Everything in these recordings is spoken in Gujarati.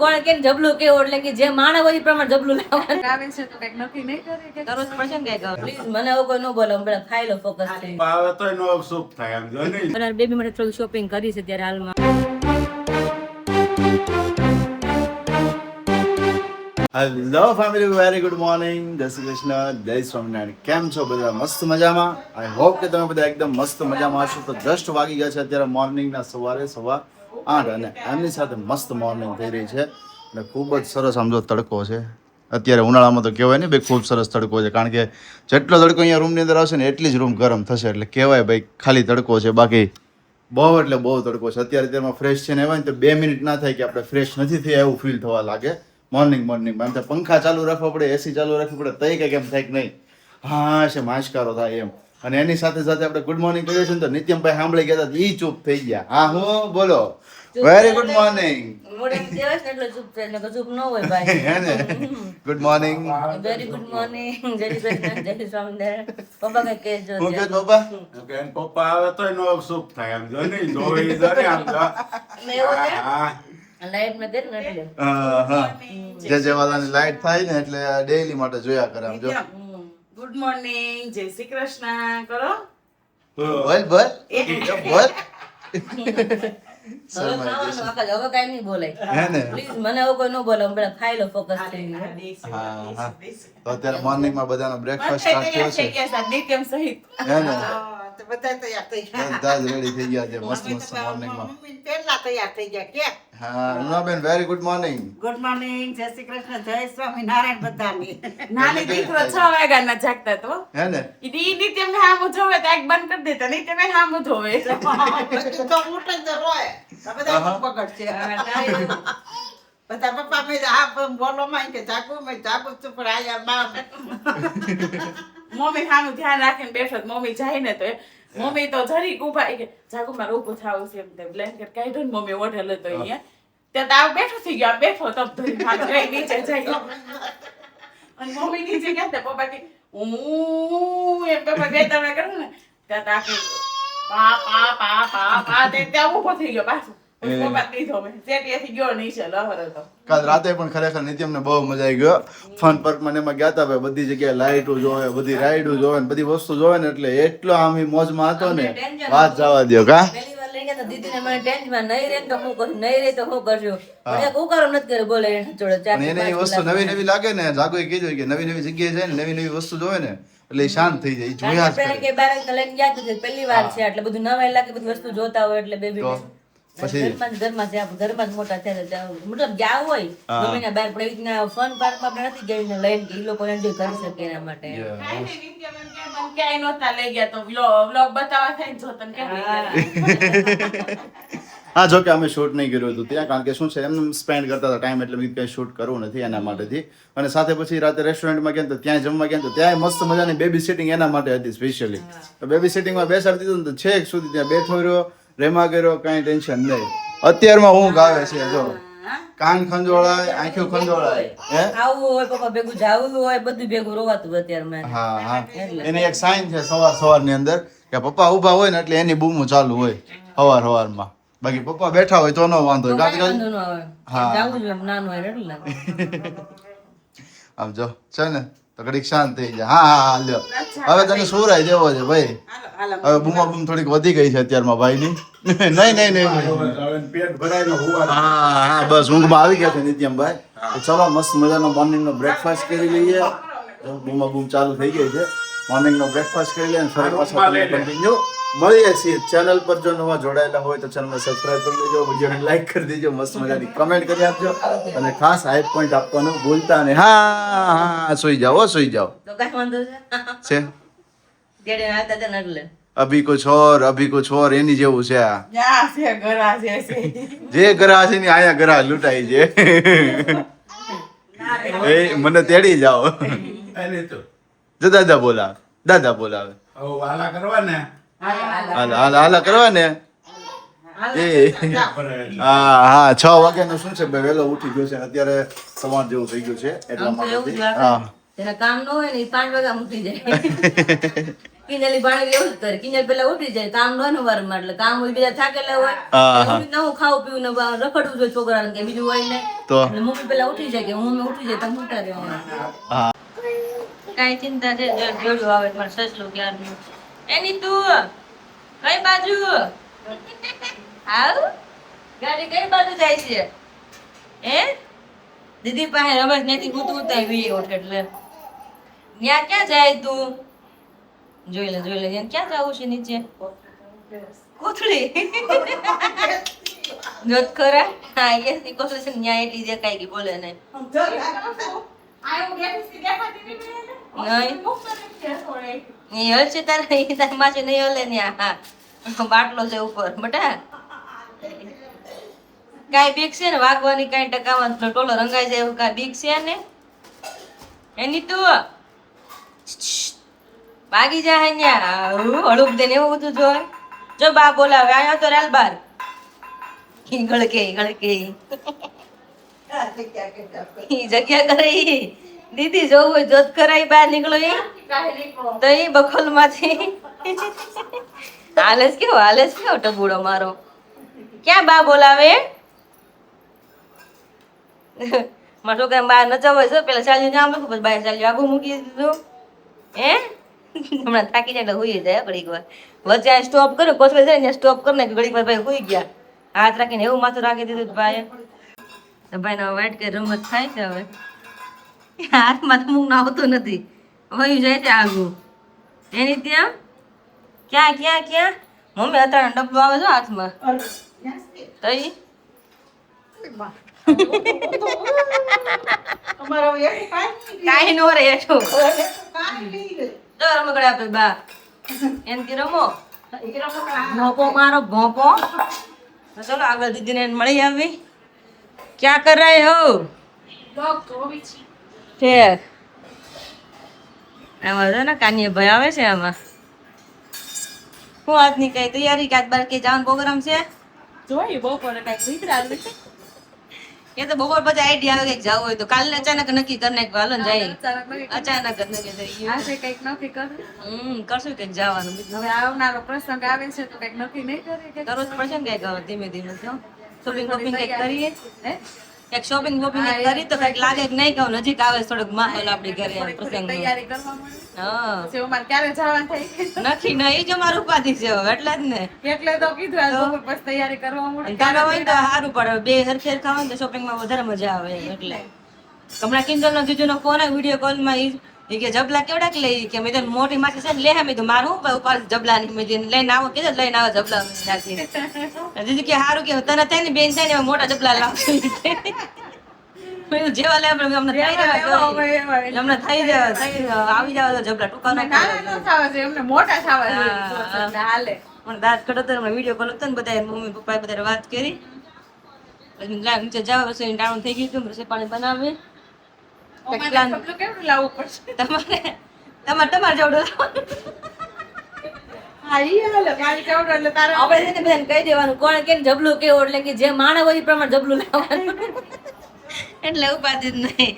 કોણ કે જબલું કેવું એટલે કે જે માણસ હોય એ પ્રમાણે જબલું લાવવાનું આવે છે તો કઈક નક્કી નહીં કરે કે દરરોજ પડશે ને કઈક પ્લીઝ મને એવું કોઈ ન બોલો હમણાં ખાઈ લો ફોકસ થઈ આવે તો નો સુપ થાય એમ જો નહીં અને બેબી માટે થોડું શોપિંગ કરી છે ત્યારે હાલમાં hello family, very good morning. જય શ્રી કૃષ્ણ, જય સ્વામિનારાયણ. કેમ છો બધા? મસ્ત મજામાં? આઈ હોપ કે તમે બધા એકદમ મસ્ત મજામાં હશો. તો જસ્ટ વાગી ગયા છે અત્યારે મોર્નિંગના સવારે 8:15 અને એમની સાથે મસ્ત મોર્નિંગ થઈ રહી છે અને ખૂબ જ સરસ આમ જો તડકો છે. અત્યારે ઉનાળામાં તો કહેવાય ને ભાઈ ખૂબ સરસ તડકો છે, કારણ કે જેટલો તડકો અહીંયા રૂમની અંદર આવશે ને એટલી જ રૂમ ગરમ થશે. એટલે કહેવાય ભાઈ ખાલી તડકો છે, બાકી બહુ એટલે બહુ તડકો છે. અત્યારે તેમાં ફ્રેશ છે ને એવા ને તો 2 મિનિટ ના થાય કે આપણે ફ્રેશ નથી થયા એવું ફીલ થવા લાગે. મોર્નિંગમાં એમ પંખા ચાલુ રાખવા પડે, એસી ચાલુ રાખવી પડે, તઈ કંઈક એમ થાય કે નહીં હા છે માસ્કારો થાય એમ. અને એની સાથે સાથે આપણે ગુડ મોર્નિંગ કરીએ છીએ ને તો નિત્યમભાઈ સાંભળી ગયા હતા, ઈ ચૂપ થઈ ગયા. હા હું બોલો, વેરી ગુડ મોર્નિંગ. એટલે ચૂપ છે એટલે ચૂપ ન હોય ભાઈ હે ને good morning, very good morning, જય શ્રી કૃષ્ણ, જય સ્વામિનારાયણ. પપ્પા કઈ કહેજો હું કે પપ્પા કે એન પપ્પા આવે તો નો સુપ થાય એમ જો નહીં જોઈ જો ને આમ જો હા લાઈટ મેં કરી ને એટલે હા જે વાળાની લાઈટ થાય ને એટલે ડેઈલી માટે જોયા કરે આમ જો. ગુડ મોર્નિંગ, જય શ્રી કૃષ્ણ કરો. બોલ બોલ બોલ. હવે ખાવાનું આખા હવે કઈ નહીં બોલાય હે ને પ્લીઝ મને એવું કોઈ ન બોલો હમણાં ખાઈ લો ફોકસ થઈ હા. તો અત્યારે મોર્નિંગમાં બધાનો બ્રેકફાસ્ટ સ્ટાર્ટ થયો છે નિત્યમ સહિત હે ને બધા તૈયાર થઈ ગયા. બધા જ રેડી થઈ ગયા છે મસ્ત મસ્ત મોર્નિંગમાં. મમ્મી પહેલા તૈયાર થઈ ગયા કે હા Runaben very good morning. Good morning, જય શ્રી કૃષ્ણ, જય સ્વામિનારાયણ બધાની. નાની દીકરો 6 વાગ્યાના જાગતા તો હે ને ઈ નિત્યમ ને હામું જોવે તો આંખ બંધ કરી દેતા, નિત્યમ એને હામું જોવે તો ઉઠે તો રોય. બધા બગડશે બધા પપ્પા મેં આ બોલો માં કે જાગુ ચૂપ રાયા બા. મમ્મી સાનું ધ્યાન રાખીને બેઠો, મમ્મી જાય ને તો મમ્મી તો જરીક ઉભા કે જાગુ મારે ઊભું થાવું છે એમ બ્લેન્કેટ કાઢ્યો ને મમ્મી ઓઢેલ હતો અહીંયા ત્યાં તાવ બેઠો થઈ ગયો, બેઠો તપ ધરી મારે ગઈ નીચે જાય અને મમ્મી નીચે ગયા તે પપ્પા કે હું એમ પપ્પા બે ત્રણ કરું ને ત્યાં તાકે પા પા પા પા પા તે ત્યાં ઊભો થઈ ગયો પાછું. પપ્પા દીધો મેં સેટીએથી ગયો નીચે લહર હતો. કાલ રાતે પણ ખરેખર નિત્યમને બહુ મજા આવી ગયો. ફન પાર્કમાં એમાં ગયા હતા ભાઈ, બધી જગ્યાએ લાઈટો જોવે, બધી રાઈડો જોવે ને બધી વસ્તુ જોવે ને એટલે એટલો આમ મોજમાં હતો ને વાત જવા દો. કા પહેલી વાર લઈ ગયા તો દીદીને મને ટેન્શનમાં નહીં રહે તો હું કરું, નહીં રહે તો હું કરશું પણ એક ઉકારો નથી કર્યો બોલે એને જોડે ચાર અને એને એ વસ્તુ નવી નવી લાગે ને, જાગો એ કીધું કે નવી નવી જગ્યાએ જાય ને નવી નવી વસ્તુ જોવે ને એટલે એ શાંત થઈ જાય. જોયા જ કરે કે બાર લઈને ગયા તો પહેલી વાર છે એટલે બધું નવાઈ લાગે, બધી વસ્તુ જોતા હોય એટલે બેબી પછી ઘરમાં જ ઘરમાં જ મોટા થયા મતલબ ગયા હોય ગમે બહાર પણ એવી રીતના ફન પાર્કમાં આપણે નથી ગઈ ને લઈને કે એ લોકો એન્જોય કરી શકે એના માટે. કાંઈ નહીં, નિત્યમ એમ કે મને ક્યાંય નહોતા લઈ ગયા તો વ્લોગ બતાવવા થાય ને જો તને કેમ લઈ ગયા. હા જો કે અમે શૂટ નહીં કર્યું હતું ત્યાં, કારણ કે શું છે એમને સ્પેન્ડ કરતા હતા ટાઈમ, એટલે મેં કંઈ શૂટ કરવું નથી એના માટેથી. અને સાથે પછી રાતે રેસ્ટોરન્ટમાં ગયા તો ત્યાં જમવા ગયા તો ત્યાં મસ્ત મજાની બેબી સિટિંગ એના માટે હતી સ્પેશિયલી. તો બેબી સિટિંગમાં બેસાડી દીધું ને તો છેક સુધી ત્યાં બેઠો રહ્યો, રેમા કર્યો, કાંઈ ટેન્શન નહીં. અત્યારમાં ઊંઘ આવે છે જો, કાન ખંજોળાય, આંખો ખંજોળાય. હે આવું હોય પપ્પા ભેગું જાવું હોય બધું ભેગું રોવાતું અત્યારમાં. હા હા એને એક સાઇન છે સવારની અંદર કે પપ્પા ઊભા હોય ને એટલે એની બૂમો ચાલુ હોય સવારમાં. બાકી પપ્પા બેઠા હોય તો ન વાંધો હોય. વાંધો ન આવે જાવું જોઈએ નાનું હોય એટલે આમ જો છે ને તો ઘડીક શાંત થઈ જાય. હા હા લ્યો હવે તને સુરાઈ દેવો છે ભાઈ. હવે બૂમા બૂમ થોડીક વધી ગઈ છે અત્યારમાં ભાઈ ની. નહીં નહીં નહીં હવે પેટ ભરાઈને હોવા હા હા બસ ઊંઘમાં આવી ગયા છે નિત્યમભાઈ. તો ચલો મસ્ત મજાનો મોર્નિંગનો બ્રેકફાસ્ટ કરી લઈએ. બૂમા બૂમ ચાલુ થઈ ગઈ છે. મોર્નિંગનો બ્રેકફાસ્ટ કરી લઈએ અને ફરી પાછા કન્ટિન્યુ મળીએ છીએ. ચેનલ પર જો નવા જોડાયેલા હોય તો ચેનલને સબસ્ક્રાઇબ કરી દેજો, વિડીયોને લાઈક કરી દેજો, મસ્ત મજાની કમેન્ટ કરી આપજો અને ખાસ હાઈપ પોઈન્ટ આપવાનું ભૂલતા નહીં. હા હા સુઈ જાઓ સુઈ જાઓ તો કઈ વાંધો છે. છે આવતા હતા ને એટલે અભી કુછ ઓર એની જેવું છે આ. યા છે ઘરા છે જે ગરા છે ને આયા ગરા લૂંટાઈ છે. એ મને તેડી જાઓ. એને તો જો દાદા બોલાવે હવે વાલા કરવા ને હાલા કરવા ને એ હા હા 6 વાગ્યાનો શું છે ભાઈ વહેલો ઉઠી ગયો છે અત્યારે સવાર જેવું થઈ ગયું છે એટલા માટે. હા તેના કામ ન હોય ને 5 વાગ્યા મૂકી જાય. કિનેલી ભાણી એવું જ કરે. કિનેલ પેલા ઉઠી જાય કામ ન વારમાં એટલે કામ હોય બીજા થાકેલા હોય એટલે હું ખાવું પીવું ને રખડવું જોઈએ છોકરાને કે બીજું હોય ને તો એટલે મમ્મી પેલા ઉઠી જાય કે મમ્મી ઉઠી જાય તમે ઉઠા રહેવાના. કાંઈ ચિંતા છે જોડું આવે મારે સસલું ક્યારનું. એની તું કઈ બાજુ આવ ગાડી કઈ બાજુ જાય છે હે દીદી પાસે રમેશ નથી કૂતું ઉતાવી એટલે ત્યાં ક્યાં જાય તું જોઈ લે ત્યાં ક્યાં જવું છે નીચે કોથળી જોત ખરા હા યસ ની કોથળી છે ન્યા એટલી દેખાય કે બોલે નહીં નહીં હલશે તારે માસે નહીં હલે ને હા બાટલો છે ઉપર બટા કાંઈ બીક છે ને વાગવાની કાંઈ ટકામાં ટોલો રંગાઈ જાય એવું કાંઈ બીક છે ને એની તું ભાગી જાય અહીંયા હળુક દે ને એવું બધું જોય જો બા બોલાવે આયા તો રેલ બાર ગળકે ઈ જગ્યા કરે ઈ દીદી જોવું હોય જોત કરાઈ બહાર નીકળો ઈ તો ઈ બખોલ માંથી હાલેસ કેવો ટબુડો મારો ક્યાં બા બોલાવે મારા છોકરા બહાર નચાવે છે પેલા ચાલ્યું જામ લખું પછી બહાર ચાલ્યું આગું મૂકી દીધું હે હમણાં થાકી જાય એટલે હુઈ જાય ઘડીક વાર વચ્ચે સ્ટોપ કર્યો કોથળી જાય ને સ્ટોપ કરી નાખ્યું ઘડીક વાર ભાઈ હુઈ ગયા હાથ રાખીને એવું માથું રાખી દીધું ભાઈ તો ભાઈ ને વાઈટ કે રમત થાય છે હવે હાથમાં તો મૂક આવતું નથી વયું જાય છે આગું એની ત્યાં ક્યાં મમ્મી અત્યારે ડબ્બો આવે છે હાથમાં તઈ કાઈ નો રે એઠું તો રમકડા આપે બા એનથી રમો ભોંપો મારો ભોંપો ચલો આગળ દીદીને મળી આવી ક્યાં કર રહે હો ઠેક આમાં જો ને કાનીએ ભાઈ આવે છે આમાં શું આજની કઈ તૈયારી કે આજ બાર કે જવાનો પ્રોગ્રામ છે જોઈ બપોરે કઈક વિચાર્યું છે એ તો બપોર પછી આઈડિયા આવે કે જવું હોય તો કાલે અચાનક નક્કી કરી નાખ હાલો ને જાય અચાનક જ નક્કી થઈ ગયું આજે કઈક નક્કી કર્યું કરશું કઈક જવાનું હવે આવનારો પ્રસંગ આવે છે તો કઈક નક્કી નહીં કરે કે કરવું જ પડશે ને કઈક ધીમે ધીમે તો શોપિંગ કઈક કરીએ કઈક શોપિંગ કરી તો કઈક લાગે કે નહીં કહું નજીક આવે થોડોક માહોલ આપડી ઘરે પ્રસંગ તૈયારી કરવા માંડે હા પછી અમારે ક્યારે જવાનું થઈ નથી ને એ જ અમારું ઉપાધિ છે હવે એટલે જ ને એટલે તો કીધું આજ બપોર પછી તૈયારી કરવા માંડે તમે હોય તો સારું પડે બે હરખેર ખાવ ને તો શોપિંગમાં વધારે મજા આવે એટલે હમણાં કિંજલનો જીજુનો ફોન આવે વિડીયો કોલમાં ઈ કે જબલા કેવડાક લઈ કે મેં તો મોટી માસી છે ને લે મેં તો મારું ઉપાડ જબલા ની મેં લઈને આવો કીધું લઈને આવો જબલા નાખી દીદી કે સારું કે તને થાય ને બેન થાય ને મોટા જબલા લાવશું જેવા લે અમને થઈ જાય આવી જાવ તો જબલા ટૂંકા નાના ન થવા જોઈએ એમને મોટા થવા જોઈએ હાલે પણ દાંત કડો તો વિડીયો કોલ હતો ને બધા મમ્મી પપ્પા બધા વાત કરી નીચે જવા રસોઈ ટાણું થઈ ગયું હતું રસોઈ પાણી બનાવે કેવડું લાવવું પડશે તમારે જેવડું આપણે છે ને બધાને કહી દેવાનું કોણ કે જબલું કેવું એટલે કે જે માણસ હોય એ પ્રમાણે જબલું લાવવાનું એટલે ઉપાધિ જ નહીં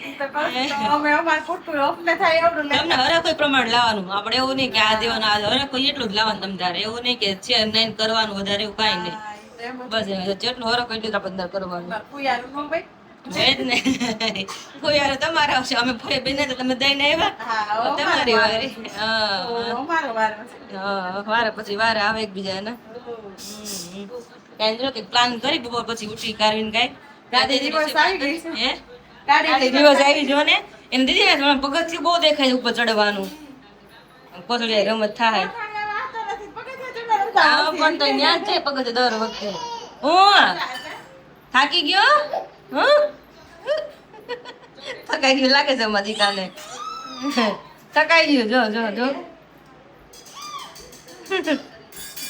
તમને હરે કોઈ પ્રમાણે લાવવાનું આપણે એવું નહીં કે આ દેવાનું આ હરે કોઈ એટલું જ લાવવાનું તમ તારે એવું નહીં કે છે નહીં કરવાનું વધારે એવું કાંઈ નહીં બસ જેટલું હરો કોઈ એટલું આપણે કરવાનું કોઈ યાર તમારે આવશે અમે ફોય બેને તો તમે દઈને આવ્યા તમારી વારી વારે પછી વારે આવે એકબીજા ને કઈ જો કે પ્લાન કરી બપોર પછી ઉઠી કાઢીને કઈ દિવસ આવી જો ને એને દીદી ને પગથિયું બહુ દેખાય ઉપર ચડવાનું કોથળી રમત થાય પણ તો ત્યાં છે પગથિયું દર વખતે હું થાકી ગયો થકાઈ ગયું લાગે છે અમારી દીકાને થકાઈ ગયું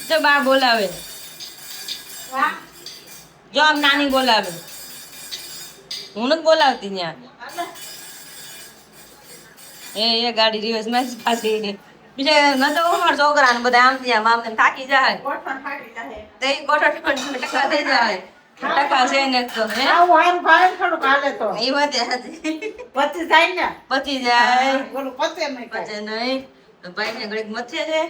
જો બા બોલાવે જો આમ નાની બોલાવે હું નથી બોલાવતી ત્યાં એ ગાડી રિવર્સ માં પાછી બીજા ન તો અમારા છોકરા ને બધા આમ ત્યાં આમ થાકી જાય તો એ ગોઠો ટકા થઈ જાય ટકા છે ને તો હે એ વાત પચી જાય પચે નહીં તો ભાઈને ઘડીક મથે છે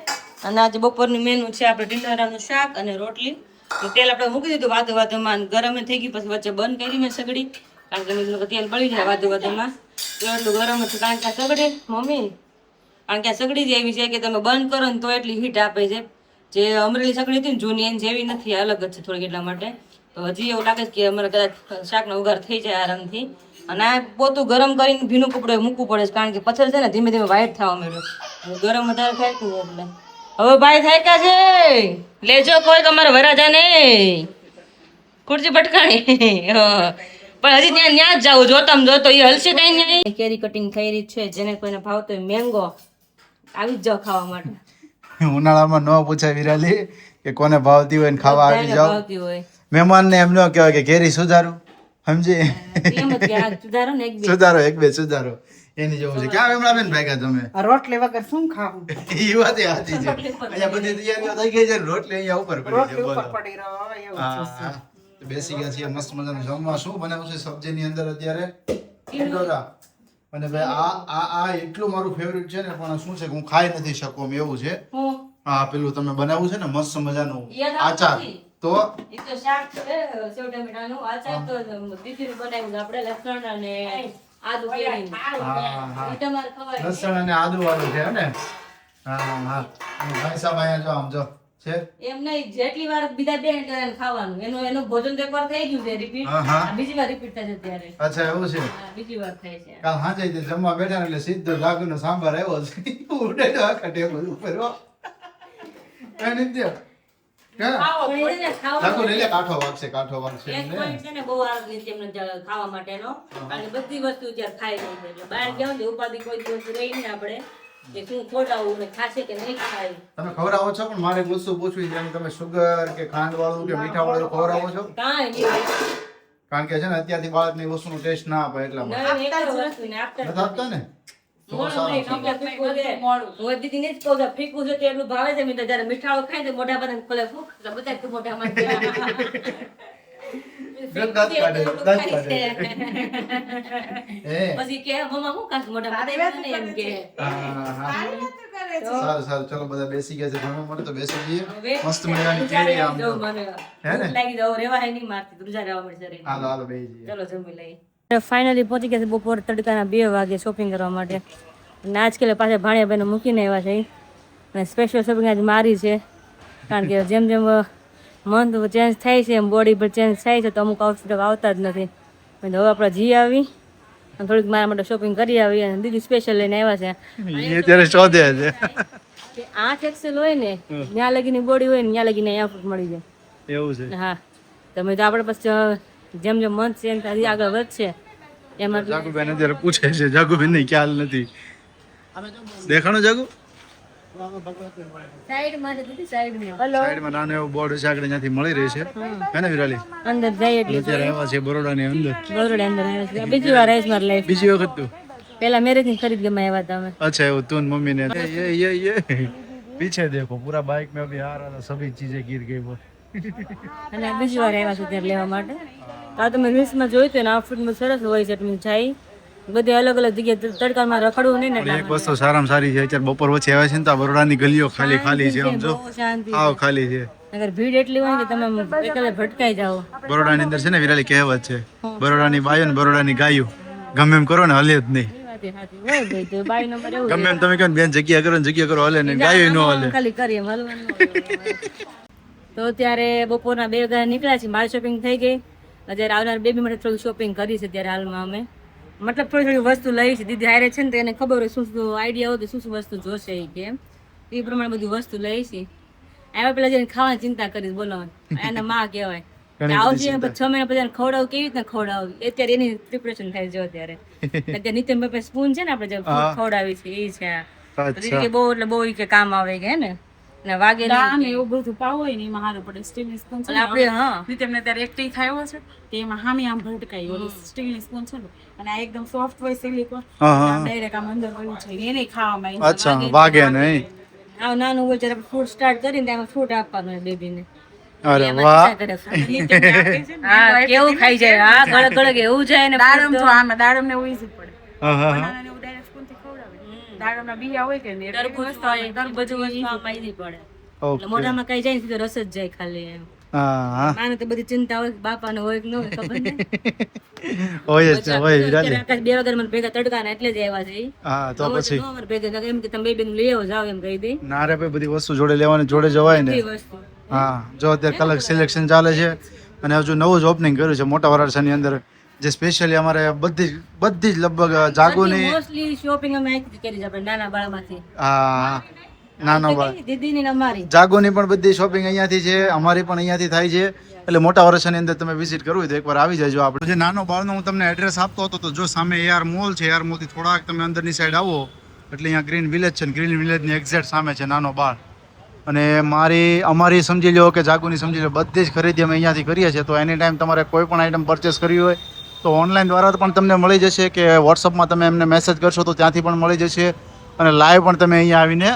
અને આજે બપોરની મેનુ છે આપણે ટીંડારાનું શાક અને રોટલી. તો તેલ આપણે મૂકી દીધું વાતો વાતોમાં, ગરમ થઈ ગઈ પછી વચ્ચે બંધ કરી મેં સગડી, કારણ કે મેં તેલ બળી જાય વાતો વાતોમાં, તો એટલું ગરમ હતું. કારણ કે આ સગડી મમ્મી, કારણ કે આ સગડી જ એવી છે કે તમે બંધ કરો ને તો એટલી હીટ આપે છે. જે અમરેલી સગડી હતી ને જૂની એની જેવી નથી, અલગ જ છે થોડીક, એટલા માટે તો હજી એવું લાગે છે કે અમારે કદાચ શાકનો વઘાર થઈ જાય આરામથી. અને આ પોતું ગરમ કરીને ભીનું કપડું મૂકવું પડે છે, કારણ કે પથ્થર છે ને ધીમે ધીમે વ્હાઈટ થવા માંડ્યો, ગરમ વધારે થાય કે એટલે. હવે ભાઈ થાય કા છે, લેજો કોઈ તમારે વરાજા ને ખુરશી પટકાણી. પણ હજી ત્યાં જ જાવું, જોતામ જોતો એ હલશે કઈ નહીં. કેરી કટિંગ થઈ રહી છે, જેને કોઈને ભાવતો હોય મેંગો આવી જ જાવ ખાવા માટે. ઉનાળામાં ન પૂછાય વિરાલી કે કોને ભાવતી હોય ને ખાવા આવી જાવ. ભાવતી હોય મહેમાનને એમ ન કહેવાય કે કેરી સુધારું, સમજી? એમ જ કે આ સુધારો ને એક બે સુધારો, એક બે સુધારો, એની જેવું છે. ક્યાં વેમણા બેન ભાગ્યા તમે? રોટલી વગર શું ખાવું? એ વાત સાચી છે. અહીંયા બધી તૈયારીઓ થઈ ગઈ છે, રોટલી અહીંયા ઉપર પડી છે. બોલો. પડી રહ્યો એવું હા, હા. તો બેસી ગયા છીએ મસ્ત મજાનું જમવા. શું બનાવ્યું છે સબ્જીની અંદર અત્યારે? ઈંડોરા. અને ભાઈ આ એટલું મારું ફેવરિટ છે ને, પણ શું છે કે હું ખાઈ નથી શકું એવું છે. હું હા, પેલું તમે બનાવ્યું છે ને મસ્ત મજાનું યાદ આચાર, નથી. તો એ તો શાક છે સેવ ટમેટાનું, આચાર તો દીદીને બનાવ્યું છે આપણે, લસણ અને આદુ કેરીનું. હા, એ તમારે ખવાય. લસણ અને આદુ વાળું છે ને? હા, હા. અને ભાઈ સાહેબ અહીંયા જો આમ જો છે. એમ નહીં, જેટલી વાર બીજા બે હેઠળ ખાવાનું, એનું ભોજન તો એકવાર થઈ ગયું છે રિપીટ, હા, હા. બીજી વાર રિપીટ થાય છે ત્યારે. અચ્છા, એવું છે. હા, બીજી વાર થાય છે. કાલ સાંજે તે જમવા બેઠા ને એટલે સીધો લાગુનો સાંભાર આવ્યો છે. ઉડે તો આખા ટેબલ ઉપર હો. એ નિત્ય ક્યાં પણ એને ખાવા લાગુ લઈ લે, કાઠો વાગશે, કાઠો વાગશે એક એમને. પોઈન્ટ છે ને બહુ સારો છે એમને ખાવા માટેનો, અને બધી વસ્તુ ત્યાં ખાઈ રહી છે. એટલે બહાર ગયા હોય ને ઉપાધિ કોઈ દિવસ રહી નહીં આપણે કે શું ખોટાવું ને ખાશે કે નહીં ખાય. તમે ખવડાવો છો, પણ મારે એક વસ્તુ પૂછવી છે, તમે સુગર કે ખાંડ વાળું કે મીઠા વાળું ખવડાવો છો? કાંઈ નહીં. કારણ કે છે ને અત્યારથી બાળકને એ વસ્તુનો ટેસ્ટ ના આપે એટલા માટે. નહીં, એક જ વસ્તુ ને આપતા જ નથી આપતા ને? તો મોડું સારું નહીં, છે. ફીકું ફીકું છે. હું દીદીને જ કહું છું, ફીકું છે તે એટલું ભાવે છે. મેં તો જ્યારે મીઠાળું ખાય ને તો મોઢા પર ખોલે ફૂક, તો બધા જ મોઢામાં જ જાય. દાંત કાઢે, દાંત કાઢે. એ પછી કે મમ્મા શું ખાસ મોઢામાં? બધા એમ કે હા, હા. સારું સારું, ચલો બધા બેસી ગયા છે જમવા માટે, તો બેસી જઈએ. હવે મસ્ત મજાની કેરી આમ જો. મને હે ને? ભૂખ લાગી જાવ, રેવાય નહીં મારતી, ધ્રુજા રહેવા મળશે રે. હાલો હાલો બેસી જઈએ. ચલો જમી લઈએ. ફાઇનલી પહોંચી ગયા છે બપોર તડકાના 2 વાગે શોપિંગ કરવા માટે. અને આજકાલ પાછા ભાણિયાભાઈને મૂકીને આવ્યા છે, અને સ્પેશિયલ શોપિંગ આજે મારી છે, કારણ કે જેમ જેમ મંથ ચેન્જ થાય છે એમ બોડી પર ચેન્જ થાય છે, તો અમુક આઉટફિટ આવતા જ નથી. હવે આપણે જી આવી અને થોડીક મારા માટે શોપિંગ કરી આવી, અને દીદી સ્પેશિયલ લઈને આવ્યા છે. એ ત્યારે શોધે છે. કે 8 XL હોય ને ત્યાં લગીની બોડી હોય ને ત્યાં લગીને આઉટફિટ મળી જાય. એવું છે. હા, તમે તો આપણે પછી જેમ જેમ મંથ ચેન્જ થાય આગળ વધશે એમાં જાગુબેન અત્યારે પૂછે છે, જાગુબેન ને ખ્યાલ નથી. દેખાણો જાગુ? સાઈડમાં દીદી સાઈડમાં. હલો, સાઈડમાં નાનું એવું બોર્ડ છે, આગળ ત્યાંથી મળી રહી છે. હે ને વિરાલી? અંદર જાય એટલે અત્યારે આવ્યા છે બરોડાની અંદર. ગોરડે અંદર આવ્યા છે. બીજી વાર આવીશ મારી લાઈફ. બીજી વખત તું? પહેલા મેરેજ ની ખરીદ ગમે આવ્યા હતા અમે. अच्छा वो तू मम्मी ने ये पीछे देखो पूरा बाइक में अभी आ रहा था, सभी चीजें गिर गई वो. અને આ બીજી વાર આવ્યા છે ત્યારે લેવા માટે. તો આ તમે રીલ્સમાં જોયું હતું ને, આઉટફિટમાં સરસ હોય છે, એટલે જાય બધી અલગ અલગ જગ્યાએ તડકામાં રખડવું નહીં ને પણ એટલા એક વસ્તુ સારામાં સારી છે, અત્યારે બપોર વચ્ચે આવ્યા છે ને તો આ બરોડાની ગલીઓ ખાલી ખાલી છે. આમ જો બહુ શાંતિ. આવ ખાલી છે. અગર ભીડ એટલી હોય કે તમે એકલા ભટકાઈ જાઓ. બરોડાની અંદર છે ને વિરાલી કહેવત છે, બરોડાની બાયો ને બરોડાની ગાયો ગમે એમ કરો ને હલે જ નહીં. એ વાત એ સાચી. હોય ભાઈ, તો બાઈ નંબર એવું ગમે એમ તમે કહો ને બેન જગ્યા કરો ને જગ્યા કરો હલે ને ગાયો ન હલે. ખાલી કરીએ હલવાનું. તો ત્યારે બપોરના 2 વાગ્યા નીકળ્યા છીએ, મારી શોપિંગ થઈ ગઈ. અત્યારે આવનાર બેબી માટે થોડી શોપિંગ કરી છે ત્યારે હાલમાં અમે, મતલબ થોડી થોડી વસ્તુ લઈ છે. દીદી હારે છે ને તો એને ખબર હોય શું શું આઈડિયા હોય તો શું શું વસ્તુ જોશે એ કેમ, એ પ્રમાણે બધી વસ્તુ લઈ છે. આવ્યા પેલા જઈને ખાવાની ચિંતા કરીશ, બોલો એના માં કહેવાય. આવશે 6 મહિના પછી એને ખવડાવું, કેવી રીતના ખવડાવું, અત્યારે એની પ્રિપરેશન થાય છે. અત્યારે અત્યારે નીતિન ભાઈ સ્પૂન છે ને આપણે જે ખવડાવી છે એ છે. અચ્છા કે બહુ એટલે બહુ કે કામ આવે કે હે ને, ને વાગે દાળ ને એવું બધું પાવ હોય ને એમાં હારું પડે. સ્ટીલની સ્પૂન છે ને, આપણે હા તમને ત્યારે એકટી થયો છે તે એમાં હામી આમ ભટકાઈ ઓલી સ્ટીલની સ્પૂન છે ને, અને આ એકદમ સોફ્ટ હોય સિલિકોન, ડાયરેક્ટ આમ અંદર વળ્યું છે એને ખાવામાં અચ્છા વાગે નહીં. આ નાનું હોય જ્યારે ફ્રૂટ સ્ટાર્ટ કરીને ત્યાં ફ્રૂટ આપવાનું હોય બેબીને. અરે વાહ. હા કેવું ખાઈ જાય, હા ગળગ ગળગ એવું જાય ને દાડમ તો આમાં દાડમ ને એવું ઈઝી પડે. હા હા હા. બનાનાને એવું ડાયરેક્ટ સ્પૂન થી ખવડાવે. દાડમના બિયા હોય કે ને તરબૂચ હોય, તરબૂચ વસ્તુ આમાં easy પડે. એટલે ઓકે મોઢામાં કઈ જાય ને સીધો રસ જ જાય ખાલી એમ. હા માને તો બધી ચિંતા હોય કે બાપાને હોય કે ન હોય ખબર નહીં. હોય જ છે, હોય અત્યારે વિરાલી. આકાશ 2 વાગે મને ભેગા તડકાના એટલે જ આવ્યા છે ઈ. હા તો અમારે પછી ન અમારે ભેગા નકર એમ કે તમે બે બેન લઈ આવો જાવ એમ કહી દે ના રે ભાઈ, બધી વસ્તુ જોડે લેવાની, જોડે જવાય ને. બધી વસ્તુ. હા જો અત્યારે કલર સિલેક્શન ચાલે છે અને હજુ નવું જ ઓપનિંગ કર્યું છે મોટા વરાછાની અંદર, જે સ્પેશિયલી અમારે બધી જ લગભગ જાગોની મોસ્ટલી શોપિંગ અમે અહીંથી કરી છે આપણે નાના બાળામાંથી. હા નાનો ભાઈ દીદીની ને અમારી. જાગોની પણ બધી શોપિંગ અહીંયાથી છે, અમારી પણ અહીંયાથી થાય છે. એટલે મોટા વરાછાની અંદર તમે વિઝિટ કરવું હોય તો એકવાર આવી જજો. આપણે જે નાનો બાળનો હું તમને એડ્રેસ આપતો હતો, તો જો સામે AR મોલ છે, AR મોલથી થોડાક તમે અંદરની સાઈડ આવો એટલે અહીંયા ગ્રીન વિલેજ છે, ગ્રીન વિલેજની એક્ઝેક્ટ સામે છે નાનો બાળ. અને અમારી સમજી લો કે જાગુની સમજી લો, બધી જ ખરીદી અમે અહીંયાથી કરીએ છીએ. તો એની ટાઈમ તમારે કોઈ પણ આઈટમ પરચેસ કરવી હોય તો ઓનલાઈન દ્વારા પણ તમને મળી જશે, કે વોટ્સઅપમાં તમે એમને મેસેજ કરશો તો ત્યાંથી પણ મળી જશે, અને લાઈવ પણ તમે અહીંયા આવીને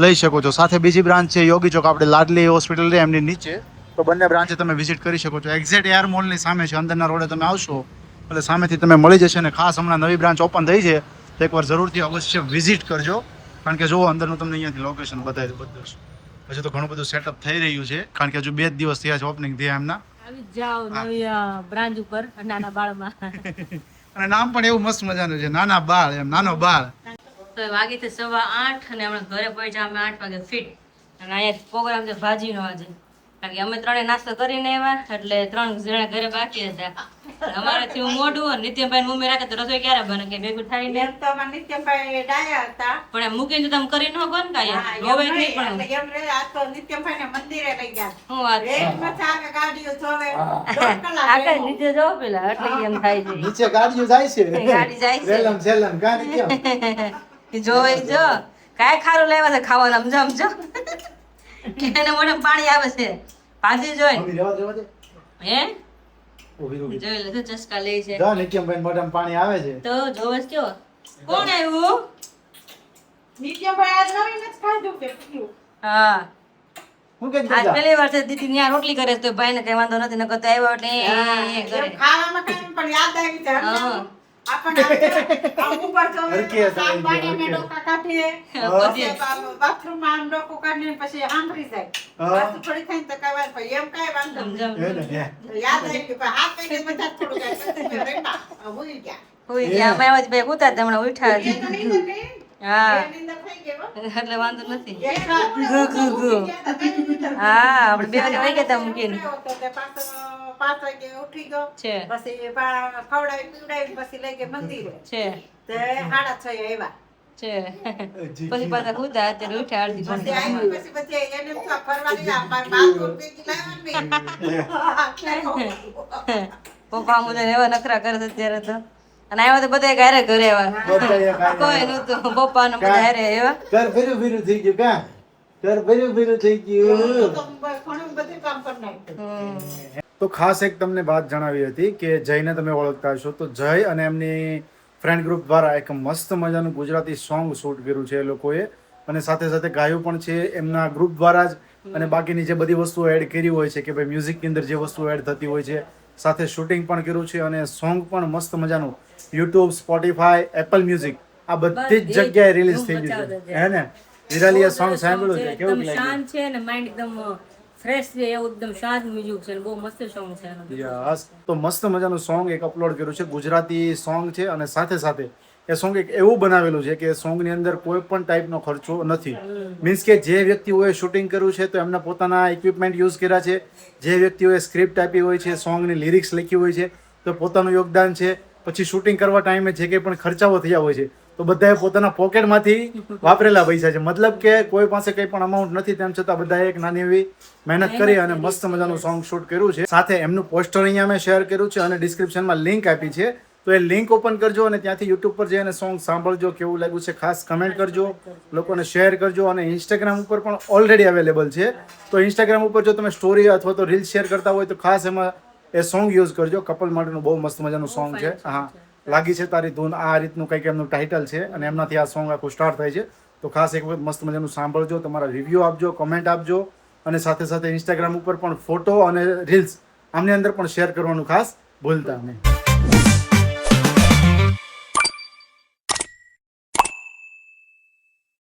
લઈ શકો છો. સાથે બીજી બ્રાન્ચ છે યોગી ચોક, આપણે લાડલી હોસ્પિટલ છે એમની નીચે, તો બંને બ્રાન્ચે તમે વિઝિટ કરી શકો છો. એક્ઝેક્ટ AR મોલની સામે છે, અંદરના રોડે તમે આવશો એટલે સામેથી તમે મળી જશે. અને ખાસ હમણાં નવી બ્રાન્ચ ઓપન થઈ છે તો એકવાર જરૂરથી અવશ્ય વિઝિટ કરજો, કારણ કે જો અંદરનું તમને અહીંયાથી લોકેશન બતાવી બધું. હજુ તો ઘણું બધું સેટઅપ થઈ રહ્યું છે, કારણ કે હજુ 2 જ દિવસ થયા છે ઓપનિંગ થયા એમના. આવી જ જાઓ નવી બ્રાન્ચ ઉપર નાના બાળમાં. અને નામ પણ એવું મસ્ત મજાનું છે, નાના બાળ, એમ નાનો બાળ. તો વાગી તો 8:15 અને હમણાં ઘરે પહોંચ્યા અમે 8 વાગે ફિટ. અને અહીંયા પ્રોગ્રામ છે ભાજીનો આજે, કારણ કે અમે 3 નાસ્તો કરીને આવ્યા એટલે 3 જણા ઘરે બાકી હતા. અમારાથી હું મોઢું અને નિત્યભાઈ મમ્મી રાખે તો રસોઈ ક્યારે બને કે ભેગું થાય ને. એમ તો અમારા નિત્યમભાઈ ડાયા હતા. પણ એમ મૂકીને તો તમે કરી ન શકો ને કાંઈ હા, એમ રોવે નહીં, નહીં. પણ એટલે એમ રે, આ તો નિત્યમભાઈને મંદિરે લઈ ગયા. શું વાત છે? રેટમાં ચાલે ગાડીઓ જોવે, 1.5 કલાક આકાશ રહેવું. નીચે જાઓ પેલા એટલે એમ થાય છે. નીચે ગાડીઓ જાય છે, ગાડી જાય છે. રેલમ સેલમ ગાડી કેમ ઈ જોવે ઈ જો કાંઈ ખારું લાવ્યા છે ખાવાનું સમજો એને મોઢે પાણી આવે છે ભાજી જોઈને. મમ્મી રેવા દે. હે ઊભી ઊભી જોઈ લે તો ચસ્કા લે છે જા, નિત્યમભાઈ મોઢામાં પાણી આવે છે. તો જોવે છે કેવો. કોણ આવ્યું? નિત્યમભાઈ આજ નવીન જ ખાધું કે પીવું. હા હું કેમ આજ જા? પહેલી વાર છે દીદી ન્યા રોટલી કરે છે તો ભાઈને કઈ વાંધો નથી, નકર તો આવ્યો એટલે એ કરે. એમ ખાવામાં કાંઈ પણ યાદ આવી જાય. હા. આપણને આ ઉપર જોવે, હરખી હશે, આમ પાણીમાં હરખી. ડોકા કાઢીએ, બધી. પછી બાથરૂમમાં આમ ડોકું કાઢીને પછી સાંભળી જાય. હા. પાછું થોડી થાય ને તો કાંઈ વાત નહીં. એમ કાંઈ વાંધો નહીં. સમજો. હે ને, હે. તો યાદ આવી ગયું, પણ હાથ પૈકી બધા થોડું કાંઈ પછી રેટા, ભૂલી ગયા. હુઈ ગયા અમે આવ્યા ભાઈ ઉતાર તમને ઉઠા એ તો નીંદર ગઈ. હા એ નીંદર થઈ ગઈ હો. એટલે વાંધો નથી. એક રાત ઘુ, ઘુ, ઘુ. હા આપણે 2 વાગે વહી ગયા તા મૂકીને તો તે પાછો 5 વાગે ઉઠી ગયો. છે પછી ખવડાવી પીવડાવી પછી લઈ ગયા મંદિરે. છે તે 6:30 આવ્યા. છે પછી પાછા ખુદા અત્યારે ઉઠ્યા અડધી પછી ઘંટી આવી પછી એને એમ થયું, ફરવા ગયા. મારે બાથરૂમ ભેગી લાવવાની નહીં. પપ્પા મુજબ એવા નખરા કરે છે અત્યારે તો. અને આવ્યા તો બધા ઘરે ઘરે આવ્યા બધાએ ખાઈ કોઈ નતું પપ્પા ને બધા હારે આવ્યા. ઘર ભર્યું થઈ ગયું કા? ઘર ભર્યું થઈ ગયું. તો ઘણું બધું કામ કરી નાખ્યું. તો ખાસ એક તમને વાત જણાવી હતી કે જયને તમે ઓળખતા હશો, તો જય અને એમની ફ્રેન્ડ ગ્રુપ દ્વારા એક મસ્ત મજાનું ગુજરાતી સોંગ શૂટ કર્યું છે એ લોકોએ, અને સાથે સાથે ગાયું પણ છે એમના ગ્રુપ દ્વારા જ. અને બાકીની જે બધી વસ્તુઓ એડ કરી હોય છે કે ભાઈ મ્યુઝિકની અંદર જે વસ્તુઓ એડ થતી હોય છે, સાથે શૂટિંગ પણ કર્યું છે, અને સોંગ પણ મસ્ત મજાનું યુટ્યુબ, સ્પોટીફાય, એપલ મ્યુઝિક આ બધી જ જગ્યાએ રિલીઝ થઈ ગયું છે. હે ને વિરાલી આ સોંગ સાંભળ્યું છે, કેવું એકદમ લાગ્યું? શાંત છે ને માઇન્ડ એકદમ ફ્રેશ છે એવું એકદમ શાંત મ્યુઝિક છે ને બહુ મસ્ત સોંગ છે એનું. યસ, તો મસ્ત મજાનું સોંગ એક અપલોડ કર્યું છે, ગુજરાતી સોંગ છે, અને સાથે સાથે એ સોંગ એક એવું બનાવેલું છે કે સોંગની અંદર કોઈ પણ ટાઈપનો ખર્ચો નથી. મીન્સ કે જે વ્યક્તિઓએ શૂટિંગ કર્યું છે તો એમના પોતાના ઇક્વિપમેન્ટ યુઝ કર્યા છે, જે વ્યક્તિઓએ સ્ક્રિપ્ટ આપી હોય છે, સોંગની લિરિક્સ લખી હોય છે તો પોતાનું યોગદાન છે, પછી શૂટિંગ કરવા ટાઈમે જે કંઈ પણ ખર્ચાઓ થયા હોય છે તો બધાએ પોતાના પોકેટમાંથી વાપરેલા પૈસા છે. મતલબ કે કોઈ પાસે કંઈ પણ અમાઉન્ટ નથી, તેમ છતાં બધાએ એક નાની એવી મહેનત કરી અને મસ્ત મજાનું સોંગ શૂટ કર્યું છે. સાથે એમનું પોસ્ટર અહીંયા મેં શેર કર્યું છે અને ડિસ્ક્રિપ્શનમાં લિંક આપી છે, તો એ લિંક ઓપન કરજો અને ત્યાંથી યુટ્યુબ પર જઈને સોંગ સાંભળજો, કેવું લાગ્યું છે ખાસ કમેન્ટ કરજો, લોકોને શેર કરજો. અને ઇન્સ્ટાગ્રામ ઉપર પણ ઓલરેડી અવેલેબલ છે, તો ઇન્સ્ટાગ્રામ ઉપર જો તમે સ્ટોરી અથવા તો રીલ શેર કરતા હોય તો ખાસ એમાં એ સોંગ યુઝ કરજો. કપલ માટેનું બહુ મસ્ત મજાનું સોંગ છે. હા, લાગી છે તારી ધૂન, આ રીતનું કંઈક એમનું ટાઇટલ છે અને એમનાથી આ સોંગ આખું સ્ટાર્ટ થાય છે. તો ખાસ એક વખત મસ્ત મજાનું સાંભળજો, તમારા રિવ્યૂ આપજો, કમેન્ટ આપજો, અને સાથે સાથે ઇન્સ્ટાગ્રામ ઉપર પણ ફોટો અને રીલ્સ આમની અંદર પણ શેર કરવાનું ખાસ ભૂલતા નહીં.